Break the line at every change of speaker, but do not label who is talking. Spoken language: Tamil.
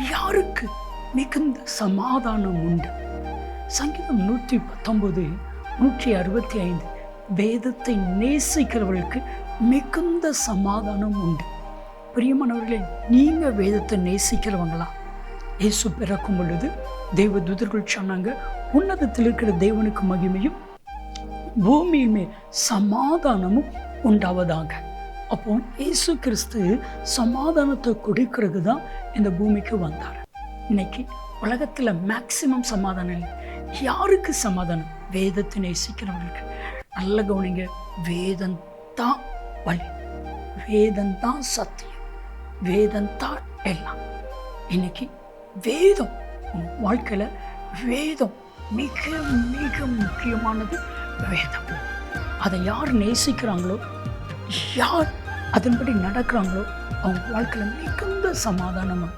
யாருக்கு மிகுந்த சமாதானம் உண்டு? சங்கீதம் 119 165, வேதத்தை நேசிக்கிறவர்களுக்கு மிகுந்த சமாதானம் உண்டு. பிரியமானவர்களே, நீங்க வேதத்தை நேசிக்கிறவங்களா? இயேசு பிறக்கும் பொழுது தேவ தூதர்கள் சொன்னாங்க, உன்னதத்தில் இருக்கிற தேவனுக்கு மகிமையும் பூமியின் மேல் சமாதானமும் உண்டாவதாக. அப்போ இயேசு கிறிஸ்து சமாதானத்தை கொடுக்கிறது தான் இந்த பூமிக்கு வந்தார். இன்னைக்கு உலகத்தில் மேக்சிமம் சமாதானம் இல்லை. யாருக்கு சமாதானம்? வேதத்தை நேசிக்கிறவங்களுக்கு. நல்ல கவனிங்க, வேதம்தான் வழி, வேதம்தான் சத்தியம், வேதம்தான் எல்லாம். இன்னைக்கு வேதம் வாழ்க்கையில் வேதம் மிக மிக முக்கியமானது. வேதம் அதை யார் நேசிக்கிறாங்களோ, யார் அதன்படி நடக்கிறாங்களோ, அவங்க வாழ்க்கையில் மிகுந்த சமாதானம் உண்டு.